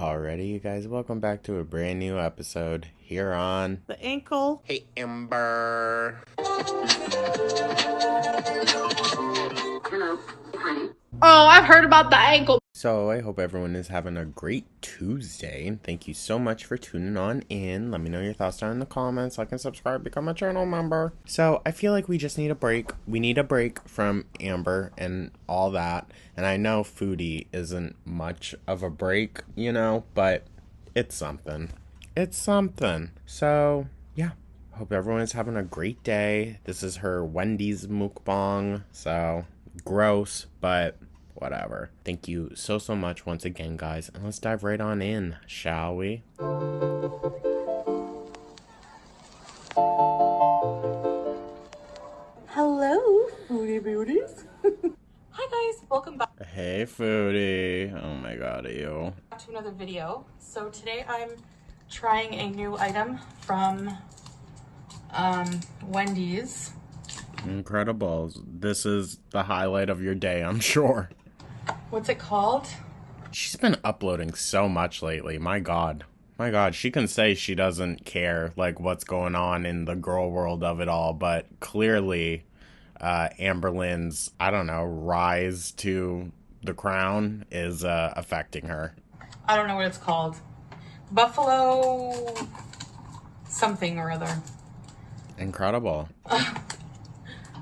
Alrighty, you guys, welcome back to a brand new episode here on The Ankle. Hey, Amber. Oh, I've heard about the ankle. So I hope everyone is having a great Tuesday, and thank you so much for tuning on in. Let me know your thoughts down in the comments. Like and subscribe, become a channel member. So I feel like we just need a break. We need a break from Amber and all that. And I know Foodie isn't much of a break, you know, but it's something. It's something. So yeah, hope everyone is having a great day. This is her Wendy's mukbang, so gross, but whatever. Thank you so much once again, guys, and let's dive right on in, shall we? Hello, Foodie Beauties. Hi guys, welcome back Hey, Foodie. Oh my god, you. to another video. So today I'm trying a new item from Wendy's. Incredible. This is the highlight of your day, I'm sure. What's it called? She's been uploading so much lately. My god. My god, she can say she doesn't care, like, what's going on in the girl world of it all, but clearly, Amber Lynn's, I don't know, rise to the crown is affecting her. I don't know what it's called. Buffalo something or other. Incredible.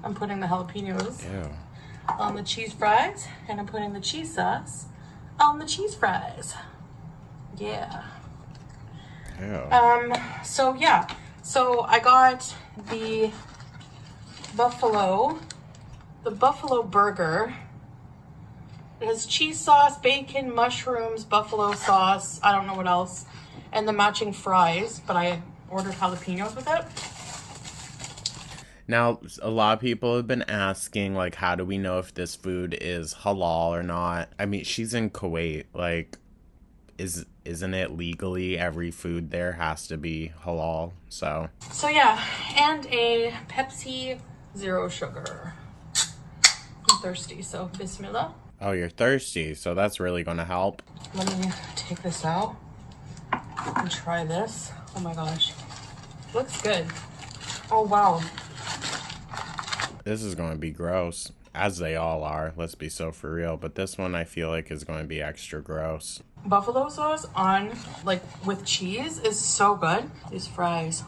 I'm putting the jalapenos Ew. on the cheese fries, and I'm putting the cheese sauce on the cheese fries. Yeah. Ew. So yeah. So I got the buffalo burger. It has cheese sauce, bacon, mushrooms, buffalo sauce, I don't know what else, and the matching fries, but I ordered jalapenos with it. Now, a lot of people have been asking, like, how do we know if this food is halal or not? I mean, she's in Kuwait. Like, isn't it legally every food there has to be halal? So Yeah, and a Pepsi Zero Sugar. I'm thirsty, so bismillah. oh, you're thirsty, so that's really gonna help. Let me take this out and try this. Oh my gosh. Looks good. Oh wow. This is going to be gross, as they all are. Let's be so for real. But this one I feel like is going to be extra gross. Buffalo sauce on, like, with cheese is so good. These fries.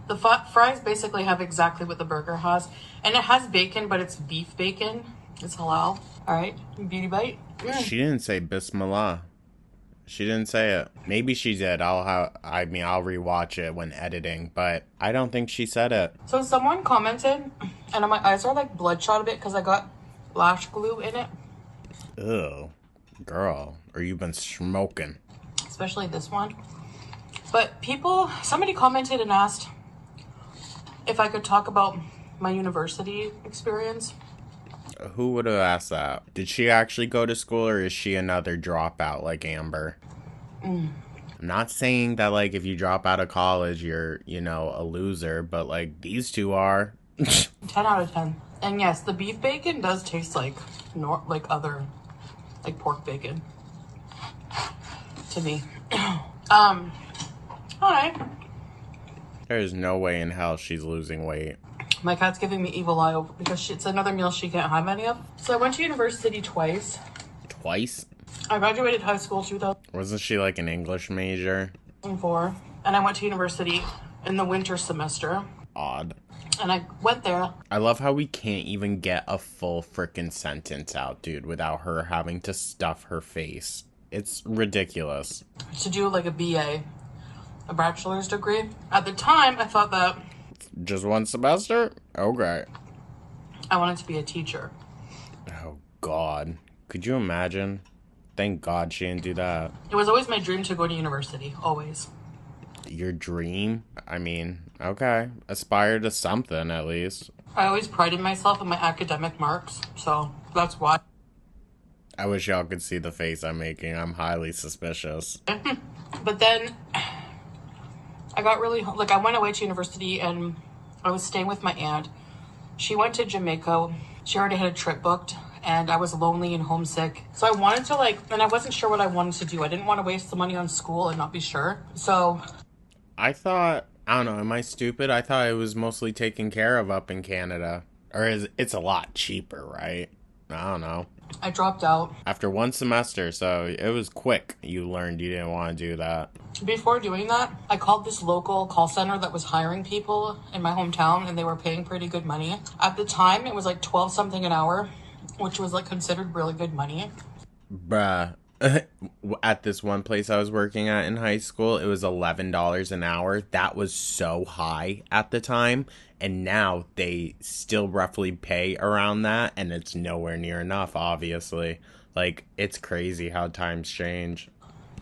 The fries basically have exactly what the burger has. And it has bacon, but it's beef bacon. It's halal. Alright, beauty bite. She didn't say bismillah. She didn't say it. Maybe she did. I'll rewatch it when editing, but I don't think she said it. So someone commented, and my eyes are like bloodshot a bit because I got lash glue in it. Ew. Girl, or you've been smoking. Especially this one. But somebody commented and asked if I could talk about my university experience. Who would have asked that? Did she actually go to school, or is she another dropout like Amber? I'm not saying that, like, if you drop out of college, you're, you know, a loser, but, like, these two are. 10 out of 10. And yes, the beef bacon does taste like other, like, pork bacon. To me. Alright. There's no way in hell she's losing weight. My cat's giving me evil eye because it's another meal she can't have any of. So I went to university twice. Twice? I graduated high school 2004, Wasn't she, like, an English major? and I went to university in the winter semester. Odd. And I went there. I love how we can't even get a full frickin' sentence out, dude, without her having to stuff her face. It's ridiculous. To do like a BA, a bachelor's degree. At the time, I thought that Just one semester? Okay. I wanted to be a teacher. Oh, God. Could you imagine? Thank God she didn't do that. It was always my dream to go to university, always. Your dream? I mean, okay. Aspire to something, at least. I always prided myself on my academic marks, so that's why. I wish y'all could see the face I'm making. I'm highly suspicious. But then I got really, like, I went away to university and I was staying with my aunt. She went to Jamaica. She already had a trip booked. and I was lonely and homesick. So I wanted to like, and I wasn't sure what I wanted to do. I didn't want to waste the money on school and not be sure. So I thought, I don't know, am I stupid? I thought it was mostly taken care of up in Canada. Or is it's a lot cheaper, right? I don't know. I dropped out. After one semester, so it was quick. You learned you didn't want to do that. Before doing that, I called this local call center that was hiring people in my hometown, and they were paying pretty good money. At the time, it was like 12 something an hour, which was like considered really good money. Bruh. At this one place I was working at in high school, it was $11 an hour. That was so high at the time. And now they still roughly pay around that, and it's nowhere near enough, obviously. Like, it's crazy how times change.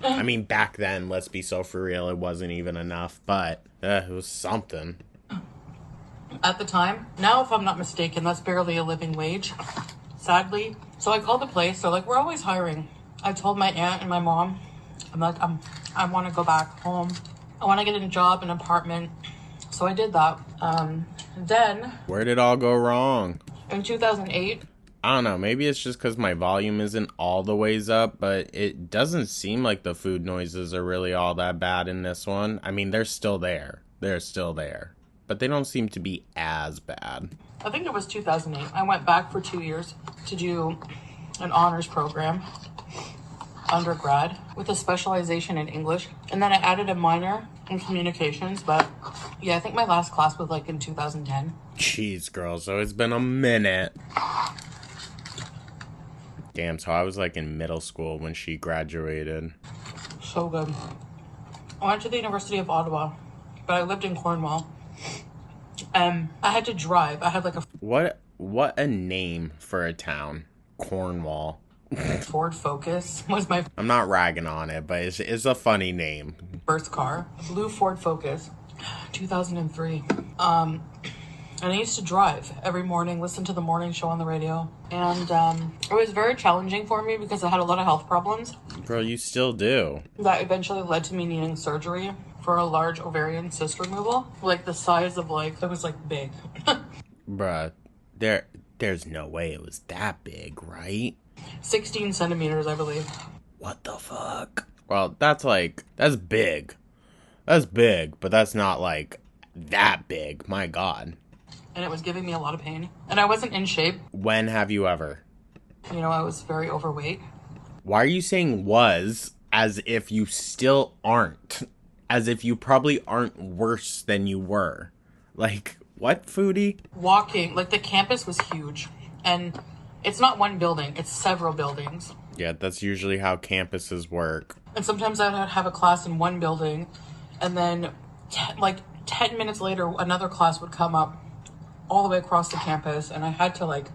I mean, back then, let's be so for real, it wasn't even enough, but it was something. At the time, now if I'm not mistaken, that's barely a living wage, sadly. So I called the place. They're like, we're always hiring. I told my aunt and my mom, I'm like, I want to go back home. I want to get a job, an apartment. So I did that. Then Where did it all go wrong? in 2008, I don't know, maybe it's just because my volume isn't all the ways up, but it doesn't seem like the food noises are really all that bad in this one. I mean, they're still there. They're still there. But they don't seem to be as bad. I think it was 2008. I went back for 2 years to do an honors program, undergrad, with a specialization in English. And then I added a minor in communications. But yeah, I think my last class was like in 2010. Jeez, girl, so it's been a minute. Damn, so I was like in middle school when she graduated. So good. I went to the University of Ottawa, but I lived in Cornwall. I had to drive. I had like a What a name for a town. Cornwall. Ford Focus was my I'm not ragging on it, but it's a funny name. first car. A blue Ford Focus, 2003. And I used to drive every morning, listen to the morning show on the radio. And it was very challenging for me because I had a lot of health problems. Girl, you still do. That eventually led to me needing surgery for a large ovarian cyst removal. Like the size of like, it was like big. Bruh, there's no way it was that big, right? 16 centimeters, I believe. What the fuck? Well, that's big. That's big, but that's not like that big. My God. And it was giving me a lot of pain. And I wasn't in shape. When have you ever? You know, I was very overweight. Why are you saying was as if you still aren't? As if you probably aren't worse than you were. Like, what, Foodie? Walking, like the campus was huge. And it's not one building, it's several buildings. Yeah, that's usually how campuses work. And sometimes I would have a class in one building, and then 10 minutes later, another class would come up all the way across the campus, and I had to like...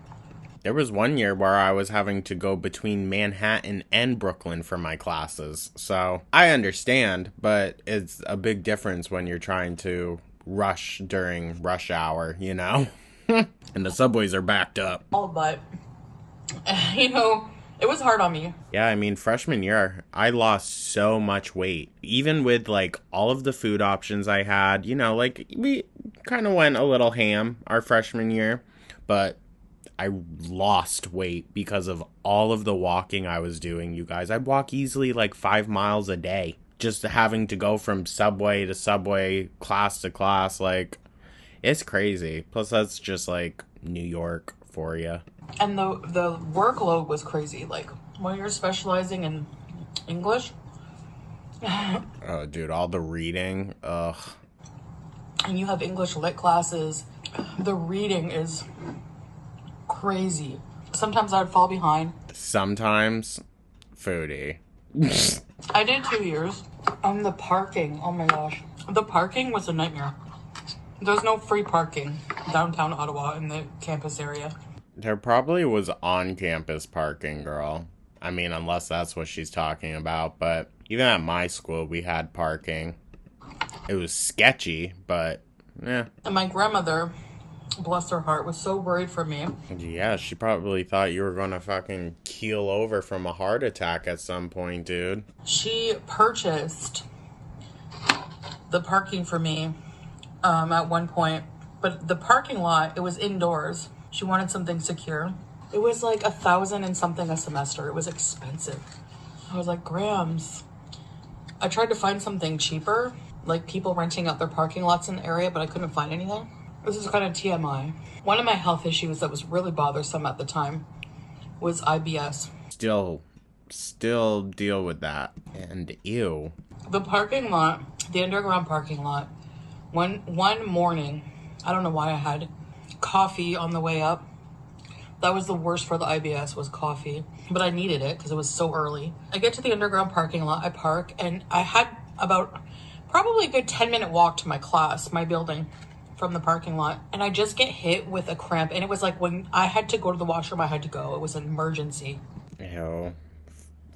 There was one year where I was having to go between Manhattan and Brooklyn for my classes. So I understand, but it's a big difference when you're trying to rush during rush hour, you know? And the subways are backed up. All but, you know, it was hard on me. Yeah, I mean, freshman year, I lost so much weight. Even with, like, all of the food options I had, you know, like, we kind of went a little ham our freshman year. But I lost weight because of all of the walking I was doing, you guys. I'd walk easily, like, 5 miles a day. Just having to go from subway to subway, class to class, like, it's crazy. Plus, that's just, like, New York for you. And the workload was crazy. Like, when you're specializing in English. Oh, dude, all the reading. Ugh. And you have English lit classes. The reading is crazy. Sometimes I would fall behind. Sometimes, Foodie. I did 2 years. The parking, oh my gosh. The parking was a nightmare. There's no free parking downtown Ottawa in the campus area. There probably was on-campus parking, girl. I mean, unless that's what she's talking about. But even at my school, we had parking. It was sketchy, but, yeah. And my grandmother, bless her heart, was so worried for me. Yeah, she probably thought you were gonna fucking keel over from a heart attack at some point, dude. She purchased the parking for me at one point. But the parking lot, it was indoors. She wanted something secure. It was like 1,000 and something a semester. It was expensive. I was like, Grams. I tried to find something cheaper, like people renting out their parking lots in the area, but I couldn't find anything. This is kind of TMI. One of my health issues that was really bothersome at the time was IBS. Still deal with that. And ew. The parking lot, the underground parking lot, one morning, I don't know why I had coffee on the way up. That was the worst for the IBS, was coffee. But I needed it because it was so early. I get to the underground parking lot, I park, and I had about probably a good 10-minute walk to my class, my building, from the parking lot. And I just get hit with a cramp. And it was like when I had to go to the washroom, I had to go. It was an emergency. Ew.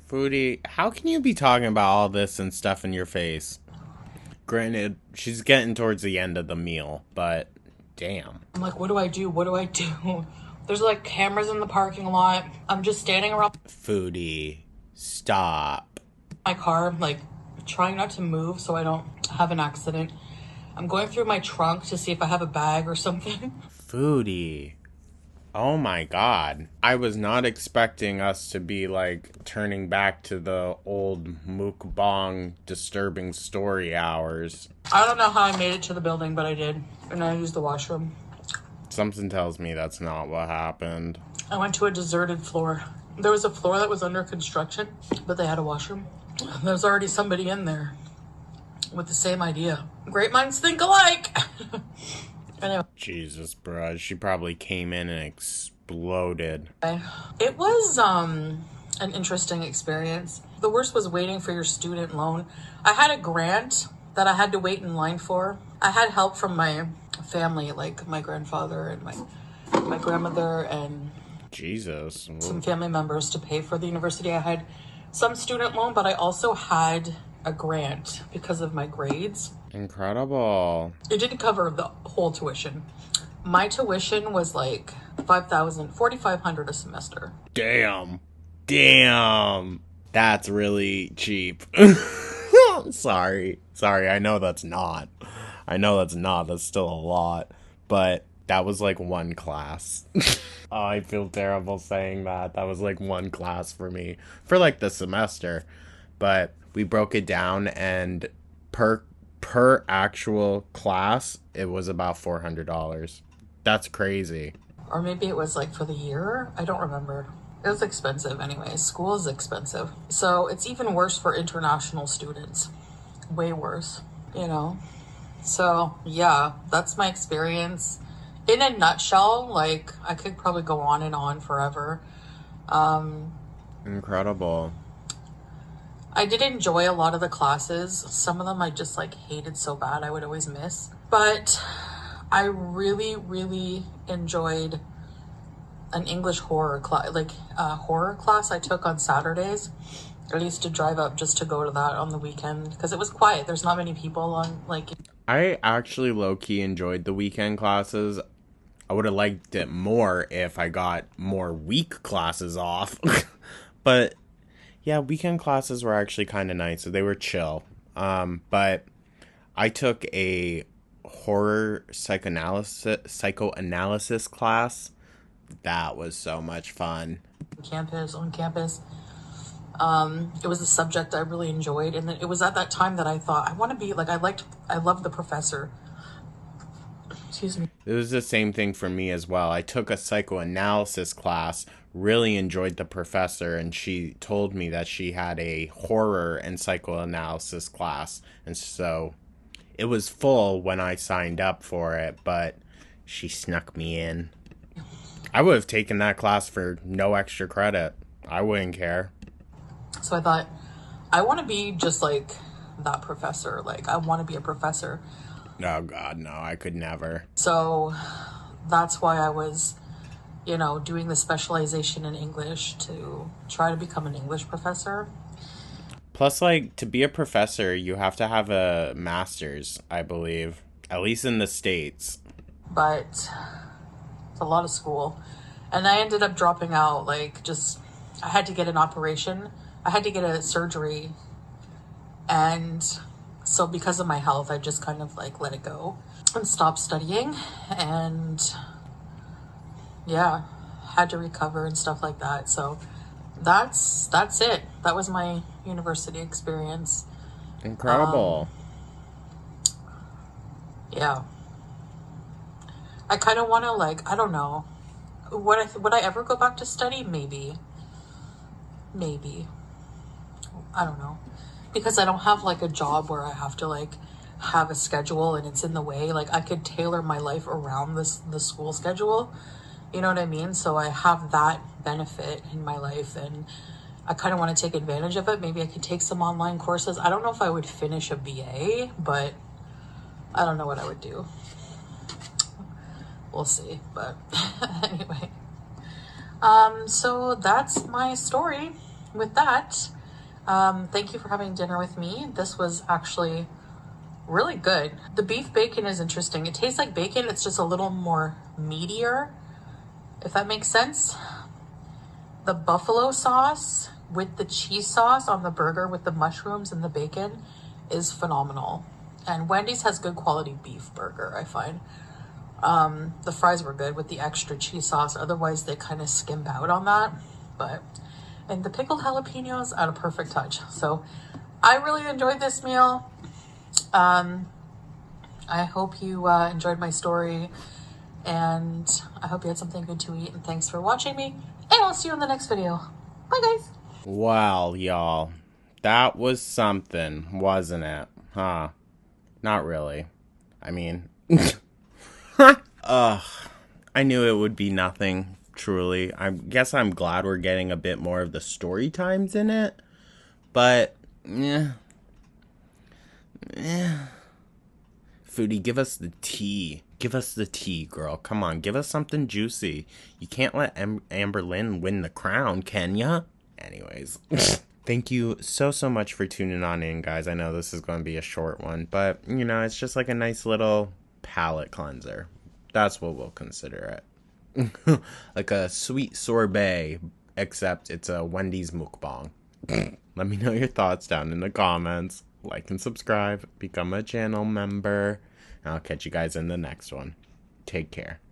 Foodie, how can you be talking about all this and stuff in your face? Granted, she's getting towards the end of the meal, but damn. I'm like, what do I do? What do I do? There's like cameras in the parking lot. I'm just standing around Foodie, stop. my car, like trying not to move so I don't have an accident. I'm going through my trunk to see if I have a bag or something. Foodie. Oh my god. I was not expecting us to be like turning back to the old mukbang disturbing story hours. I don't know how I made it to the building, but I did. And I used the washroom. Something tells me that's not what happened. I went to a deserted floor. There was a floor that was under construction, but they had a washroom. There was already somebody in there with the same idea. Great minds think alike. Anyway. Jesus, bruh. She probably came in and exploded. It was an interesting experience. The worst was waiting for your student loan. I had a grant that I had to wait in line for. I had help from my family, like my grandfather and my grandmother and Jesus. some family members to pay for the university. I had some student loan, but I also had a grant because of my grades. Incredible. It didn't cover the whole tuition. My tuition was like $4,500 a semester. Damn. That's really cheap. Sorry. I know that's not. That's still a lot. But that was like one class. Oh, I feel terrible saying that. That was like one class for me. For like the semester. But we broke it down, and per actual class, it was about $400. That's crazy. Or maybe it was like for the year. I don't remember. It was expensive anyway. School is expensive. So it's even worse for international students. Way worse, you know? So yeah, that's my experience. In a nutshell, like I could probably go on and on forever. Incredible. I did enjoy a lot of the classes. Some of them I just like hated so bad I would always miss. But I really, really enjoyed an English horror class, like a horror class I took on Saturdays. I used to drive up just to go to that on the weekend because it was quiet. There's not many people on, like... I actually low-key enjoyed the weekend classes. I would have liked it more if I got more week classes off. But yeah, weekend classes were actually kind of nice. So they were chill. But I took a horror psychoanalysis class. That was so much fun. On campus. It was a subject I really enjoyed, and then it was at that time that I thought I want to be like I loved the professor. Excuse me. It was the same thing for me as well. I took a psychoanalysis class, really enjoyed the professor, and she told me that she had a horror and psychoanalysis class, and so it was full when I signed up for it, but she snuck me in. I would have taken that class for no extra credit. I wouldn't care. So I thought, I want to be just like that professor. Like, I want to be a professor. Oh, God, no. I could never. So that's why I was, doing the specialization in English to try to become an English professor. Plus, like, to be a professor, you have to have a master's, I believe. At least in the States. But it's a lot of school. And I ended up dropping out, I had to get an operation. I had to get a surgery. And so because of my health, I just kind of let it go and stopped studying. And yeah, had to recover and stuff like that. So that's it. That was my university experience. Incredible. Yeah. I kind of want to, like, I don't know. Would I ever go back to study? Maybe. Maybe. I don't know. Because I don't have like a job where I have to like have a schedule and it's in the way. Like I could tailor my life around the school schedule. You know what I mean? So I have that benefit in my life and I kind of want to take advantage of it. Maybe I could take some online courses. I don't know if I would finish a BA, but I don't know what I would do. We'll see. But anyway. So that's my story with that. Thank you for having dinner with me. This was actually really good. The beef bacon is interesting. It tastes like bacon. It's just a little more meatier, if that makes sense. The buffalo sauce with the cheese sauce on the burger with the mushrooms and the bacon is phenomenal. And Wendy's has good quality beef burger, I find. The fries were good with the extra cheese sauce. Otherwise, they kind of skimp out on that. And the pickled jalapenos at a perfect touch. So I really enjoyed this meal. I hope you enjoyed my story. And I hope you had something good to eat. And thanks for watching me. And I'll see you in the next video. Bye, guys. Wow, y'all. That was something, wasn't it? Huh? Not really. I mean... I knew it would be nothing, truly. I guess I'm glad we're getting a bit more of the story times in it. But, Foodie, give us the tea. Give us the tea, girl. Come on, give us something juicy. You can't let Amber Lynn win the crown, can ya? Anyways. Thank you so much for tuning on in, guys. I know this is going to be a short one, but, you know, it's just like a nice little palate cleanser. That's what we'll consider it. Like a sweet sorbet, except it's a Wendy's mukbang. Let me know your thoughts down in the comments. Like and subscribe. Become a channel member. And I'll catch you guys in the next one. Take care.